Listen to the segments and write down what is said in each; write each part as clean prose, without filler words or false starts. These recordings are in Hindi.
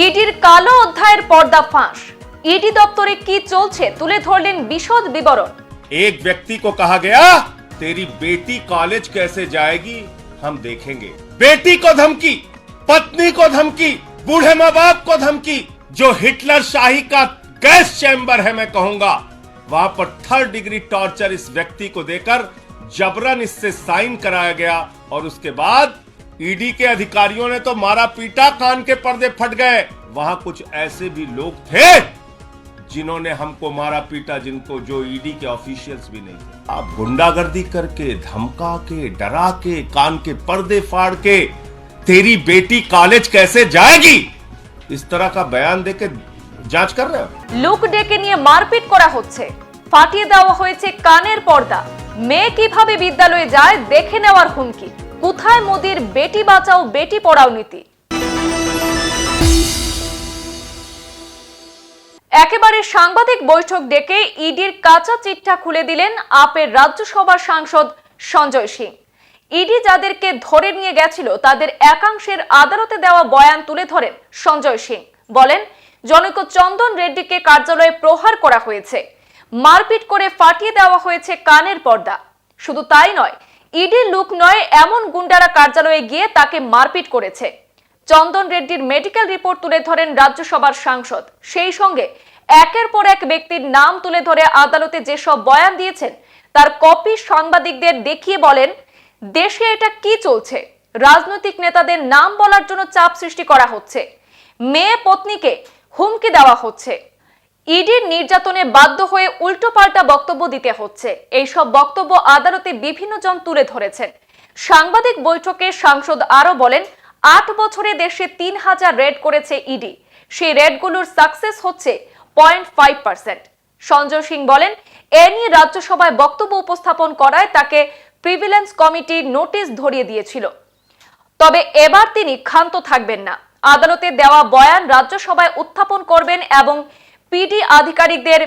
ইডির কালো অধ্যায়ের পর্দা ফাঁস। ইডি দপ্তরে কি চলছে তুলে ধরলেন বিশদ বিবরণ। एक व्यक्ति को कहा गया तेरी बेटी कॉलेज कैसे जाएगी हम देखेंगे। बेटी को धमकी, पत्नी को धमकी, बूढ़े माँ बाप को धमकी। जो हिटलर शाही का गैस चैम्बर है मैं कहूंगा, वहां पर 3rd डिग्री टॉर्चर इस व्यक्ति को देकर जबरन इससे साइन कराया गया और उसके बाद ईडी के अधिकारियों ने तो मारा पीटा, कान के पर्दे फट गए। वहां कुछ ऐसे भी लोग थे जिन्होंने हमको मारा पीटा, जिनको जो ईडी के ऑफिशियल्स भी नहीं थे। आप गुंडागर्दी करके, धमका के, डरा के, कान के पर्दे फाड़ के तेरी बेटी कॉलेज कैसे जाएगी, इस तरह का बयान देके जांच कर रहे हो। লোক ডেকে নিয়ে মারপিট করা হচ্ছে, ফাটিয়ে দেওয়া হয়েছে কানের পর্দা। মেয়ে কিভাবে বিদ্যালয়ে যায় দেখে নেওয়ার হুমকি। কোথায় মোদির বেটি বাঁচাও বেটি পড়াও নীতি। একেবারে সাংবাদিক বৈঠক ডেকে ইডির কাঁচা চিঠা খুলে দিলেন আপের রাজ্যসভার সাংসদ সঞ্জয় সিং। ইডি যাদেরকে ধরে নিয়ে গেছিল তাদের একাংশের আদালতে দেওয়া বয়ান তুলে ধরেন সঞ্জয় সিং। বলেন, জনৈক চন্দন রেড্ডিকে কার্যালয়ে প্রহার করা হয়েছে, মারপিট করে ফাটিয়ে দেওয়া হয়েছে কানের পর্দা। শুধু তাই নয়, ইডির লুক নয় এমন গুন্ডারা কার্যালয়ে গিয়ে তাকে মারপিট করেছে। চন্দন রেড্ডির মেডিকেল রিপোর্ট তুলে ধরেন রাজ্যসভার সাংসদ। সেই সঙ্গে একের পর এক ব্যক্তির নাম তুলে ধরে আদালতে যেসব বয়ান দিয়েছেন তার কপি সাংবাদিকদের দেখিয়ে বলেন, দেশে এটা কি চলছে। রাজনৈতিক নেতাদের নাম বলার জন্য চাপ সৃষ্টি করা হচ্ছে, মেয়ে পত্নীকে হুমকি দেওয়া হচ্ছে, ইডির নির্যাতনে বাধ্য হয়ে উল্টোপাল্টা বক্তব্য দিতে হচ্ছে। এইসব বক্তব্য আদালতে বিভিন্ন জন তুলে ধরেছেন। সাংবাদিক বৈঠকে সাংসদ আরো বলেন, 8 বছরে দেশে 3000 রেড করেছে ইডি, সেই রেডগুলোর সাকসেস হচ্ছে 0.5%। সঞ্জয় সিং বলেন, এ নিয়ে রাজ্যসভায় বক্তব্য উপস্থাপন করায় তাকে প্রিভিলেন্স কমিটি নোটিশ ধরিয়ে দিয়েছিল। তবে এবার তিনি ক্ষান্ত থাকবেন না, আদালতে দেওয়া বয়ান রাজ্যসভায় উত্থাপন করবেন এবং পিডি আধিকারিকদের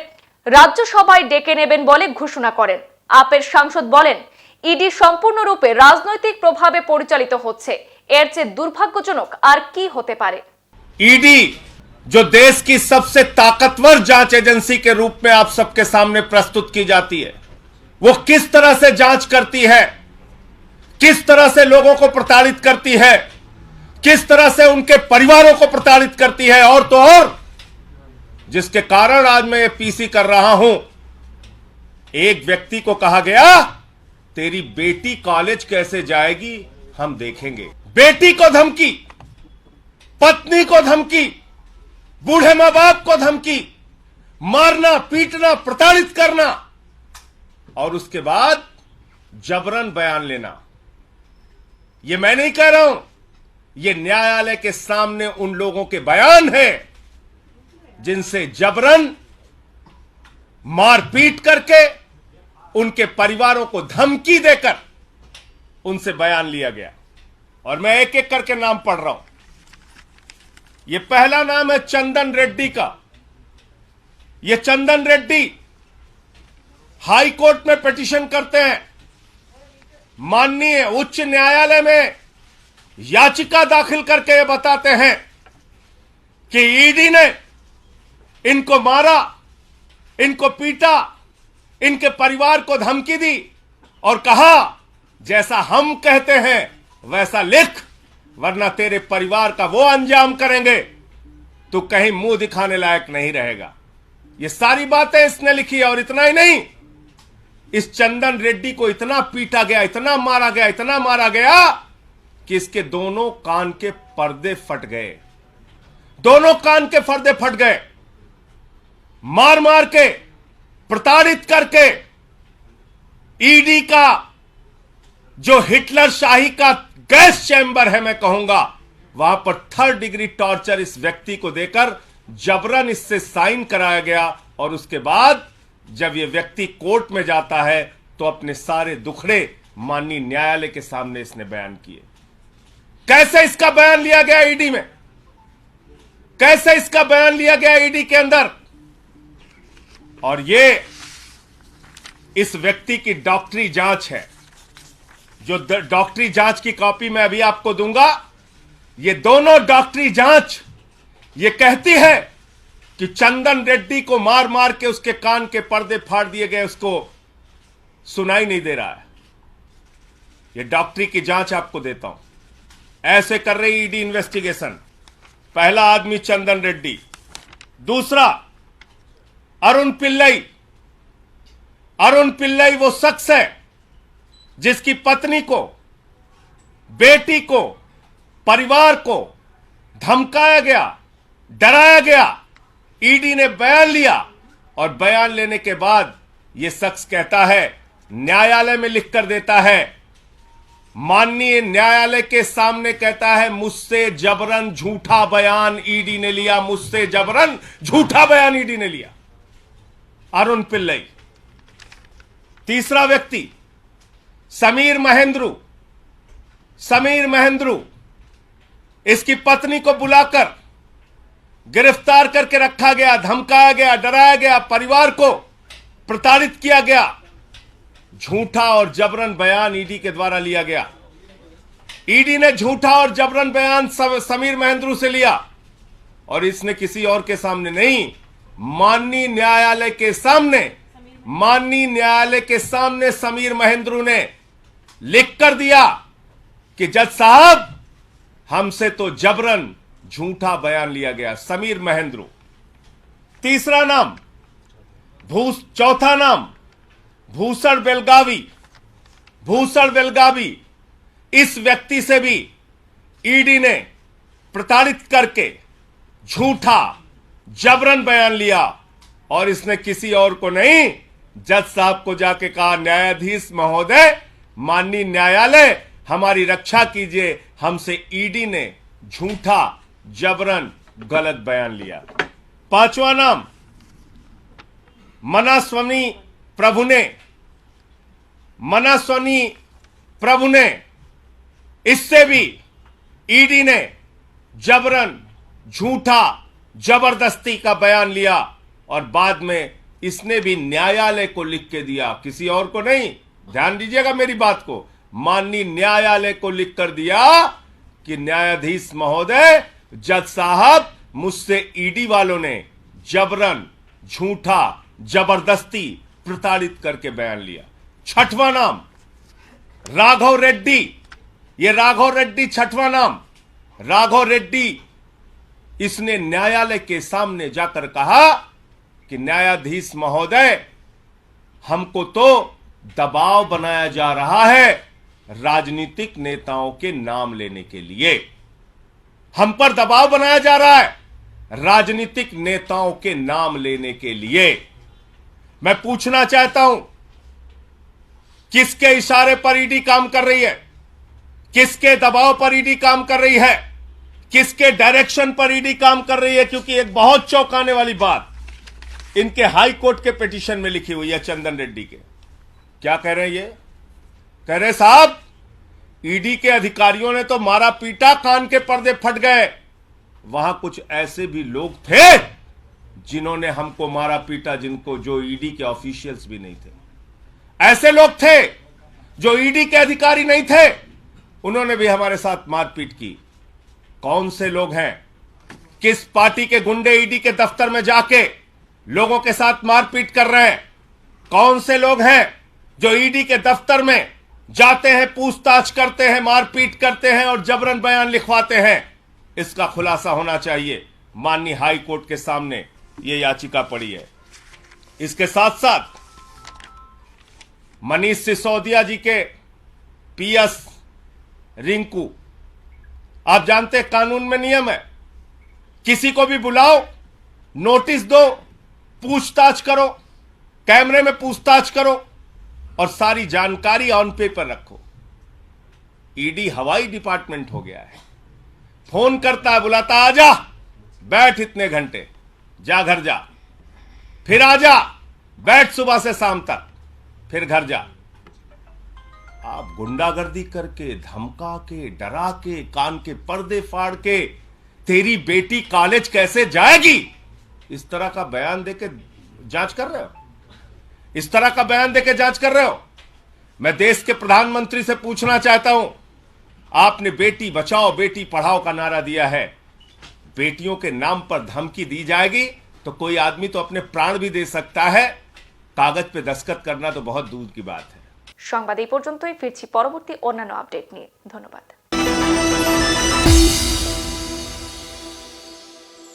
রাজ্যসভায় ডেকে নেবেন বলে ঘোষণা করেন। আপের সাংসদ বলেন, ইডি সম্পূর্ণরূপে রাজনৈতিক প্রভাবে পরিচালিত হচ্ছে, এর চেয়ে দুর্ভাগ্যজনক আর কি হতে পারে। ईडी जो देश की सबसे ताकतवर जांच एजेंसी के रूप में आप सबके सामने प्रस्तुत की जाती है, वो किस तरह से जांच करती है, किस तरह से लोगों को प्रताड़ित करती है, किस तरह से उनके परिवारों को प्रताड़ित करती है। और तो और जिसके कारण आज मैं ये पीसी कर रहा हूं, एक व्यक्ति को कहा गया तेरी बेटी कॉलेज कैसे जाएगी हम देखेंगे। बेटी को धमकी, पत्नी को धमकी, बूढ़े मां बाप को धमकी, मारना पीटना प्रताड़ित करना और उसके बाद जबरन बयान लेना। ये मैं नहीं कह रहा हूं, ये न्यायालय के सामने उन लोगों के बयान हैं जिनसे जबरन मारपीट करके उनके परिवारों को धमकी देकर उनसे बयान लिया गया। और मैं एक एक करके नाम पढ़ रहा हूं। ये पहला नाम है चंदन रेड्डी का। ये चंदन रेड्डी हाई कोर्ट में पिटीशन करते हैं, माननीय उच्च न्यायालय में याचिका दाखिल करके ये बताते हैं कि ईडी ने इनको मारा, इनको पीटा, इनके परिवार को धमकी दी और कहा जैसा हम कहते हैं वैसा लिख, वरना तेरे परिवार का वो अंजाम करेंगे तू कहीं मुंह दिखाने लायक नहीं रहेगा। ये सारी बातें इसने लिखी है। और इतना ही नहीं, इस चंदन रेड्डी को इतना पीटा गया, इतना मारा गया, इतना मारा गया कि इसके दोनों कान के पर्दे फट गए। दोनों कान के पर्दे फट गए। मार मार के, प्रताड़ित करके ईडी का जो हिटलर शाही का गैस चैम्बर है मैं कहूंगा, वहां पर 3rd डिग्री टॉर्चर इस व्यक्ति को देकर जबरन इससे साइन कराया गया। और उसके बाद जब यह व्यक्ति कोर्ट में जाता है तो अपने सारे दुखड़े माननीय न्यायालय के सामने इसने बयान किए। कैसे इसका बयान लिया गया ईडी में, कैसे इसका बयान लिया गया ईडी के अंदर। और ये इस व्यक्ति की डॉक्टरी जांच है, जो डॉक्टरी जांच की कॉपी मैं अभी आपको दूंगा। ये दोनों डॉक्टरी जांच ये कहती है कि चंदन रेड्डी को मार मार के उसके कान के पर्दे फाड़ दिए गए, उसको सुनाई नहीं दे रहा है। ये डॉक्टरी की जांच आपको देता हूं। ऐसे कर रही ईडी इन्वेस्टिगेशन। पहला आदमी चंदन रेड्डी, दूसरा अरुण पिल्लई। अरुण पिल्लई वो शख्स है जिसकी पत्नी को, बेटी को, परिवार को धमकाया गया, डराया गया। ईडी ने बयान लिया और बयान लेने के बाद यह शख्स कहता है, न्यायालय में लिख कर देता है, माननीय न्यायालय के सामने कहता है, मुझसे जबरन झूठा बयान ईडी ने लिया, मुझसे जबरन झूठा बयान ईडी ने लिया। अरुण पिल्लई। तीसरा व्यक्ति समीर महेंद्रू। समीर महेंद्रू, इसकी पत्नी को बुलाकर गिरफ्तार करके रखा गया, धमकाया गया, डराया गया, परिवार को प्रताड़ित किया गया। झूठा और जबरन बयान ईडी के द्वारा लिया गया। ईडी ने झूठा और जबरन बयान समीर महेंद्रू से लिया और इसने किसी और के सामने नहीं, माननीय न्यायालय के सामने, माननीय न्यायालय के सामने समीर महेंद्रू ने लिख कर दिया कि जज साहब, हमसे तो जबरन झूठा बयान लिया गया। समीर महेंद्रू। तीसरा नाम चौथा नाम भूषण बेलगावी। भूषण बेलगावी, इस व्यक्ति से भी ईडी ने प्रताड़ित करके झूठा जबरन बयान लिया और इसने किसी और को नहीं, जज साहब को जाके कहा, न्यायाधीश महोदय, माननीय न्यायालय, हमारी रक्षा कीजिए, हमसे ईडी ने झूठा जबरन गलत बयान लिया। पांचवा नाम मनास्वामी प्रभुने। मनास्वामी प्रभुने, इससे भी ईडी ने जबरन झूठा जबरदस्ती का बयान लिया और बाद में इसने भी न्यायालय को लिख के दिया, किसी और को नहीं। ध्यान दीजिएगा मेरी बात को। माननीय न्यायालय को लिख कर दिया कि न्यायाधीश महोदय, जज साहब, मुझसे ईडी वालों ने जबरन झूठा जबरदस्ती प्रताड़ित करके बयान लिया। छठवां नाम राघव रेड्डी। ये राघव रेड्डी छठवां नाम। राघव रेड्डी, इसने न्यायालय के सामने जाकर कहा कि न्यायाधीश महोदय, हमको तो दबाव बनाया जा रहा है राजनीतिक नेताओं के नाम लेने के लिए। हम पर दबाव बनाया जा रहा है राजनीतिक नेताओं के नाम लेने के लिए। मैं पूछना चाहता हूं, किसके इशारे पर ईडी काम कर रही है? किसके दबाव पर ईडी काम कर रही है? किसके डायरेक्शन पर ईडी काम कर रही है? क्योंकि एक बहुत चौंकाने वाली बात इनके हाई कोर्ट के पिटीशन में लिखी हुई है चंदन रेड्डी के। क्या कह रहे हैं ये? कह रहे साहब, ईडी के अधिकारियों ने तो मारा पीटा, कान के पर्दे फट गए। वहां कुछ ऐसे भी लोग थे जिन्होंने हमको मारा पीटा, जो ईडी के ऑफिशियल्स भी नहीं थे। ऐसे लोग थे जो ईडी के अधिकारी नहीं थे, उन्होंने भी हमारे साथ मारपीट की। कौन से लोग हैं? किस पार्टी के गुंडे ईडी के दफ्तर में जाके लोगों के साथ मारपीट कर रहे हैं? कौन से लोग हैं जो ईडी के दफ्तर में जाते हैं, पूछताछ करते हैं, मारपीट करते हैं और जबरन बयान लिखवाते हैं? इसका खुलासा होना चाहिए। माननीय हाई कोर्ट के सामने यह याचिका पड़ी है। इसके साथ साथ मनीष सिसोदिया जी के पीएस रिंकू, आप जानते हैं कानून में नियम है, किसी को भी बुलाओ, नोटिस दो, पूछताछ करो, कैमरे में पूछताछ करो और सारी जानकारी ऑन पेपर रखो। ईडी हवाई डिपार्टमेंट हो गया है। फोन करता है, बुलाता, आजा, बैठ इतने घंटे, जा घर जा, फिर आजा, बैठ सुबह से शाम तक, फिर घर जा। आप गुंडागर्दी करके, धमका के, डरा के, कान के पर्दे फाड़ के, तेरी बेटी कॉलेज कैसे जाएगी, इस तरह का बयान देके जांच कर रहे हो? इस तरह का बयान देके जांच कर रहे हो? मैं देश के प्रधानमंत्री से पूछना चाहता हूं, आपने बेटी बचाओ बेटी पढ़ाओ का नारा दिया है, बेटियों के नाम पर धमकी दी जाएगी तो कोई आदमी तो अपने प्राण भी दे सकता है, कागज पे दस्तखत करना तो बहुत दूर की बात है। সংবাদ এই পর্যন্তই, ফিরছি পরবর্তী অন্যান্য আপডেট নিয়ে। ধন্যবাদ।